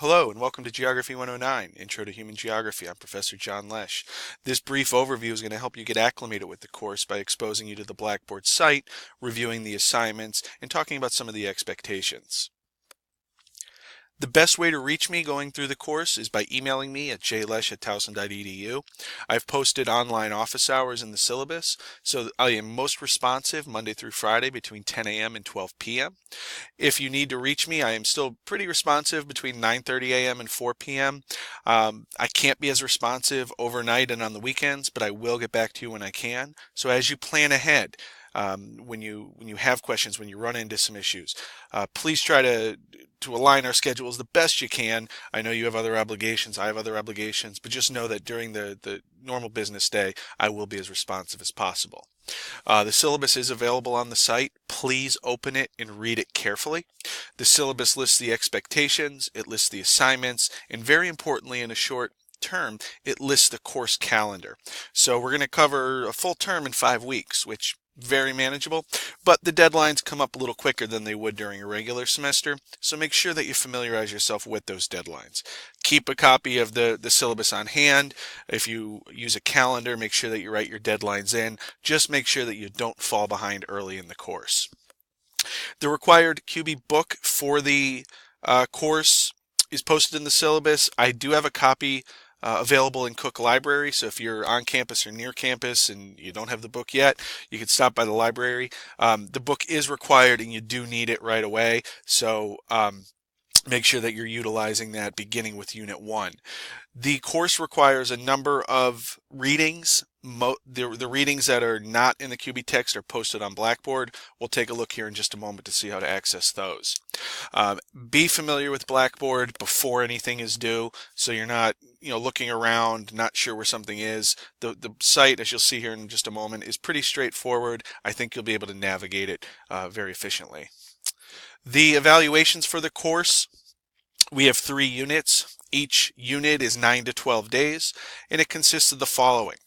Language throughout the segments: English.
Hello and welcome to Geography 109, Intro to Human Geography. I'm Professor John Lesh. This brief overview is going to help you get acclimated with the course by exposing you to the Blackboard site, reviewing the assignments, and talking about some of the expectations. The best way to reach me going through the course is by emailing me at jlesh@towson.edu. I've posted online office hours in the syllabus, so I am most responsive Monday through Friday between 10 a.m. and 12 p.m. If you need to reach me, I am still pretty responsive between 9:30 a.m. and 4 p.m. I can't be as responsive overnight and on the weekends, but I will get back to you when I can. So as you plan ahead, when you have questions, when you run into some issues, please try to align our schedules the best you can. I know you have other obligations, I have other obligations, but just know that during the normal business day, I will be as responsive as possible. The syllabus is available on the site. Please open it and read it carefully. The syllabus lists the expectations, it lists the assignments, and very importantly, in a short term, it lists the course calendar. So we're going to cover a full term in 5 weeks, which very manageable, but the deadlines come up a little quicker than they would during a regular semester, so make sure that you familiarize yourself with those deadlines. Keep a copy of the syllabus on hand. If you use a calendar, make sure that you write your deadlines in. Just make sure that you don't fall behind early in the course. The required QB book for the course is posted in the syllabus. I do have a copy available in Cook Library, so if you're on campus or near campus and you don't have the book yet, you can stop by the library. The book is required and you do need it right away, so make sure that you're utilizing that beginning with Unit 1. The course requires a number of readings. The readings that are not in the QB text are posted on Blackboard. We'll take a look here in just a moment to see how to access those. Be familiar with Blackboard before anything is due, so you're not looking around, not sure where something is. The site, as you'll see here in just a moment, is pretty straightforward. I think you'll be able to navigate it very efficiently. The evaluations for the course, we have 3 units. Each unit is 9 to 12 days, and it consists of the following.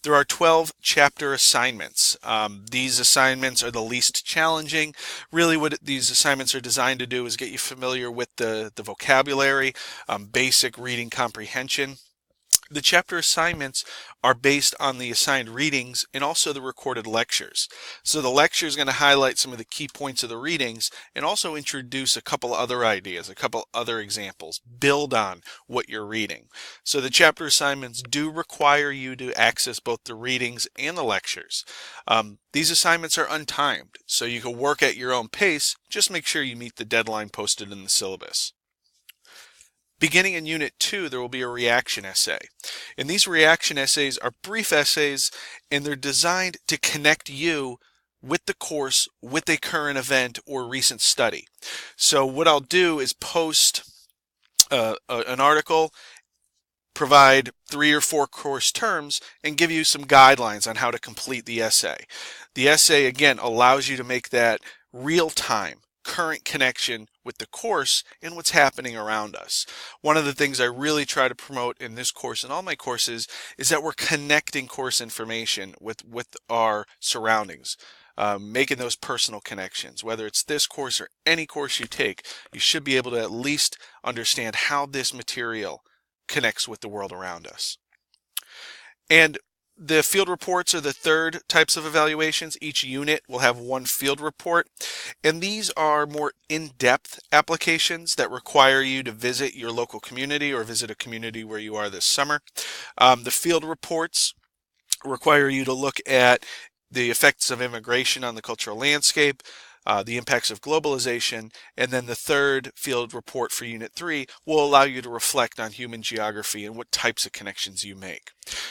There are 12 chapter assignments. These assignments are the least challenging. Really what these assignments are designed to do is get you familiar with the vocabulary, basic reading comprehension. The chapter assignments are based on the assigned readings and also the recorded lectures. So the lecture is going to highlight some of the key points of the readings and also introduce a couple other ideas, a couple other examples, build on what you're reading. So the chapter assignments do require you to access both the readings and the lectures. These assignments are untimed, so you can work at your own pace. Just make sure you meet the deadline posted in the syllabus. Beginning in Unit 2, there will be a reaction essay. And these reaction essays are brief essays, and they're designed to connect you with the course, with a current event or recent study. So what I'll do is post an article, provide 3 or 4 course terms, and give you some guidelines on how to complete the essay. The essay, again, allows you to make that real-time, current connection with the course and what's happening around us. One of the things I really try to promote in this course and all my courses is that we're connecting course information with our surroundings. Making those personal connections. Whether it's this course or any course you take, you should be able to at least understand how this material connects with the world around us. And the field reports are the third types of evaluations. Each unit will have 1 field report, and these are more in-depth applications that require you to visit your local community or visit a community where you are this summer. The field reports require you to look at the effects of immigration on the cultural landscape, the impacts of globalization, and then the third field report for Unit 3 will allow you to reflect on human geography and what types of connections you make.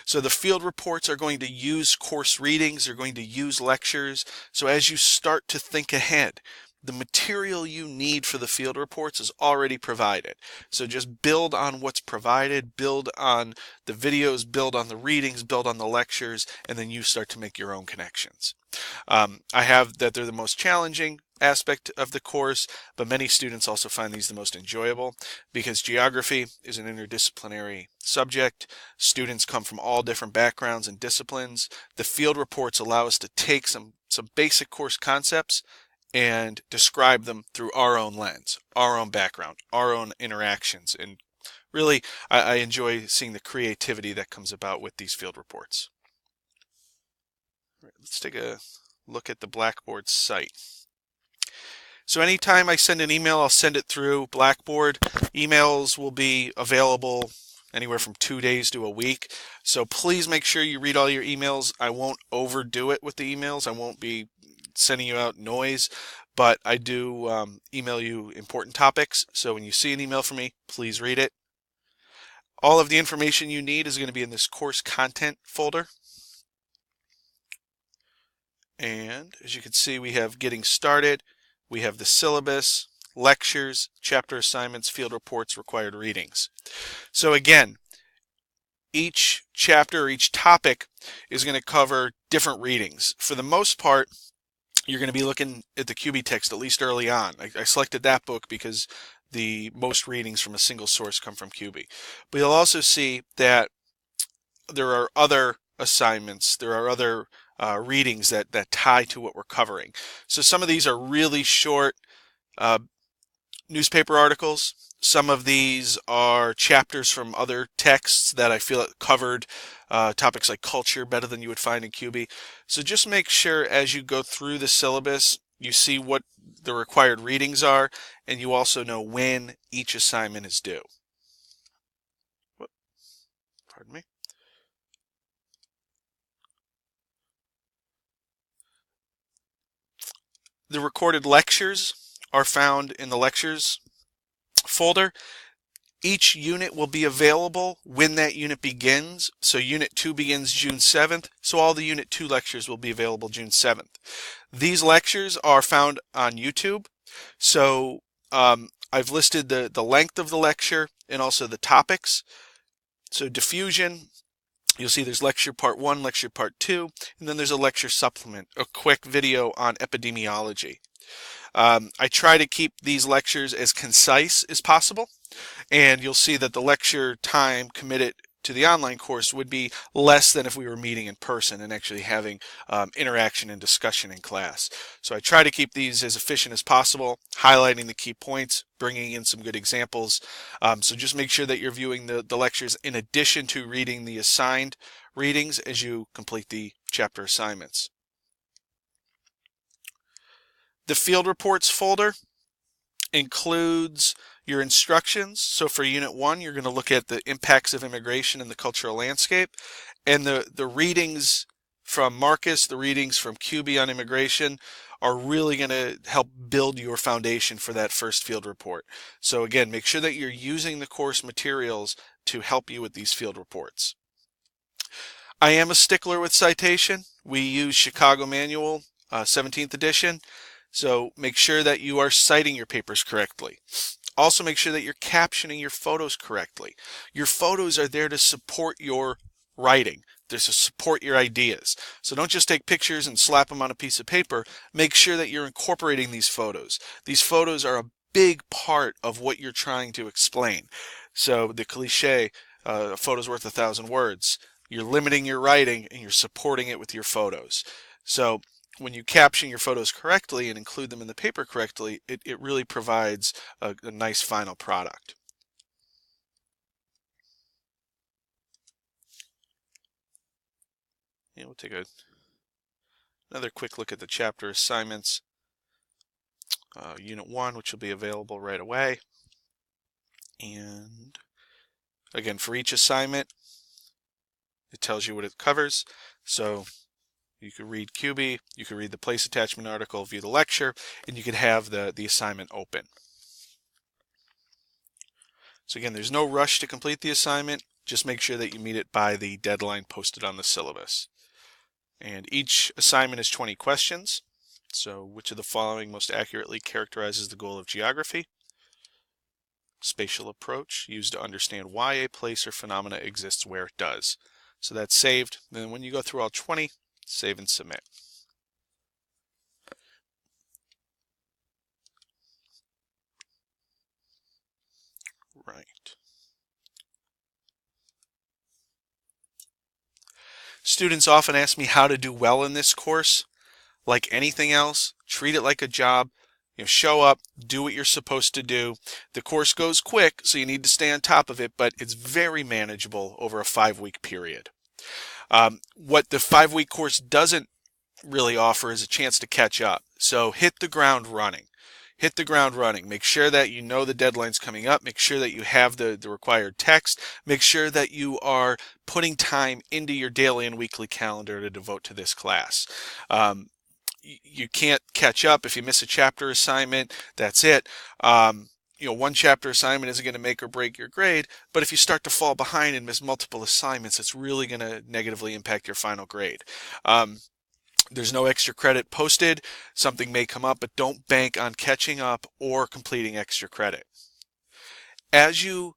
So the field reports are going to use course readings, they're going to use lectures, so as you start to think ahead, the material you need for the field reports is already provided. So just build on what's provided, build on the videos, build on the readings, build on the lectures, and then you start to make your own connections. I have that they're the most challenging aspect of the course, but many students also find these the most enjoyable because geography is an interdisciplinary subject. Students come from all different backgrounds and disciplines. The field reports allow us to take some basic course concepts and describe them through our own lens, our own background, our own interactions. And really, I enjoy seeing the creativity that comes about with these field reports. All right, let's take a look at the Blackboard site. So anytime I send an email, I'll send it through Blackboard. Emails will be available anywhere from 2 days to a week. So please make sure you read all your emails. I won't overdo it with the emails. I won't be sending you out noise, but I do email you important topics. So when you see an email from me, please read it. All of the information you need is going to be in this course content folder. And as you can see, we have getting started. We have the syllabus, lectures, chapter assignments, field reports, required readings. So again, each chapter or each topic is going to cover different readings. For the most part, you're going to be looking at the QB text, at least early on. I selected that book because the most readings from a single source come from QB. But you'll also see that there are other assignments, there are other readings that tie to what we're covering. So some of these are really short newspaper articles. Some of these are chapters from other texts that I feel covered topics like culture better than you would find in QB. So just make sure as you go through the syllabus, you see what the required readings are, and you also know when each assignment is due. Pardon me. The recorded lectures are found in the lectures folder. Each unit will be available when that unit begins. So Unit 2 begins June 7th, so all the Unit 2 lectures will be available June 7th. These lectures are found on YouTube. So I've listed the length of the lecture and also the topics. So diffusion, you'll see there's lecture part 1, lecture part 2, and then there's a lecture supplement, a quick video on epidemiology. I try to keep these lectures as concise as possible, and you'll see that the lecture time committed to the online course would be less than if we were meeting in person and actually having interaction and discussion in class. So I try to keep these as efficient as possible, highlighting the key points, bringing in some good examples. So just make sure that you're viewing the lectures in addition to reading the assigned readings as you complete the chapter assignments. The field reports folder includes your instructions. So for Unit 1, you're going to look at the impacts of immigration in the cultural landscape. And the readings from Marcus, the readings from QB on immigration are really going to help build your foundation for that first field report. So again, make sure that you're using the course materials to help you with these field reports. I am a stickler with citation. We use Chicago Manual, 17th edition. So make sure that you are citing your papers correctly. Also make sure that you're captioning your photos correctly. Your photos are there to support your writing. They're to support your ideas. So don't just take pictures and slap them on a piece of paper. Make sure that you're incorporating these photos. These photos are a big part of what you're trying to explain. So the cliche, a photo's worth 1,000 words. You're limiting your writing and you're supporting it with your photos. So when you caption your photos correctly and include them in the paper correctly, it really provides a nice final product. And we'll take another quick look at the chapter assignments. Unit 1, which will be available right away. And again, for each assignment, it tells you what it covers. So you could read QB, you could read the place attachment article, view the lecture, and you could have the assignment open. So again, there's no rush to complete the assignment. Just make sure that you meet it by the deadline posted on the syllabus. And each assignment is 20 questions. So which of the following most accurately characterizes the goal of geography? Spatial approach, used to understand why a place or phenomena exists where it does. So that's saved. Then when you go through all 20, save and submit. Right. Students often ask me how to do well in this course. like anything else, treat it like a job. Show up, do what you're supposed to do. The course goes quick, so you need to stay on top of it, but it's very manageable over a 5-week period. What the 5-week course doesn't really offer is a chance to catch up. So hit the ground running. Hit the ground running. Make sure that you know the deadline's coming up. Make sure that you have the required text. Make sure that you are putting time into your daily and weekly calendar to devote to this class. You can't catch up if you miss a chapter assignment. That's it. One chapter assignment isn't going to make or break your grade, but if you start to fall behind and miss multiple assignments, it's really going to negatively impact your final grade. There's no extra credit posted. Something may come up, but don't bank on catching up or completing extra credit. As you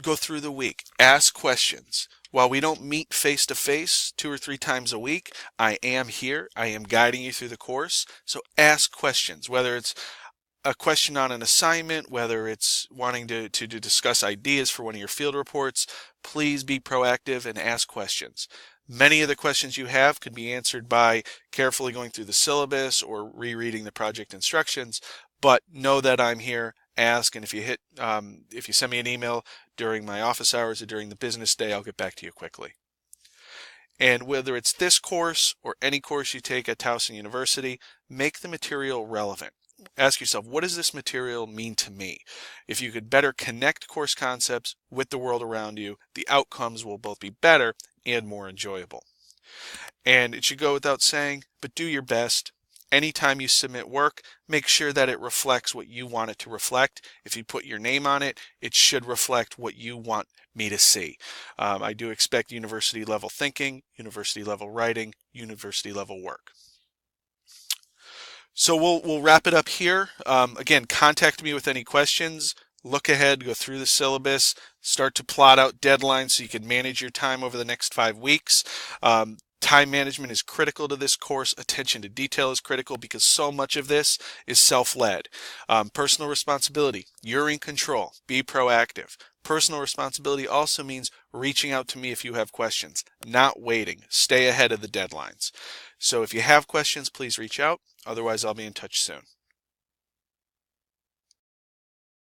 go through the week, ask questions. While we don't meet face-to-face 2 or 3 times a week, I am here. I am guiding you through the course. So ask questions, whether it's a question on an assignment, whether it's wanting to discuss ideas for one of your field reports. Please be proactive and ask questions. Many of the questions you have could be answered by carefully going through the syllabus or rereading the project instructions, but know that I'm here. Ask, and if you send me an email during my office hours or during the business day, I'll get back to you quickly. And whether it's this course or any course you take at Towson University, make the material relevant. Ask yourself, what does this material mean to me? If you could better connect course concepts with the world around you, the outcomes will both be better and more enjoyable. And it should go without saying, but do your best. Anytime you submit work, make sure that it reflects what you want it to reflect. If you put your name on it, it should reflect what you want me to see. I do expect university level thinking, university level writing, university level work. So we'll wrap it up here. Again, contact me with any questions. Look ahead, go through the syllabus, start to plot out deadlines so you can manage your time over the next 5 weeks. Time management is critical to this course. Attention to detail is critical because so much of this is self-led. Personal responsibility. You're in control. Be proactive. Personal responsibility also means reaching out to me if you have questions, not waiting. Stay ahead of the deadlines. So if you have questions, please reach out. Otherwise, I'll be in touch soon.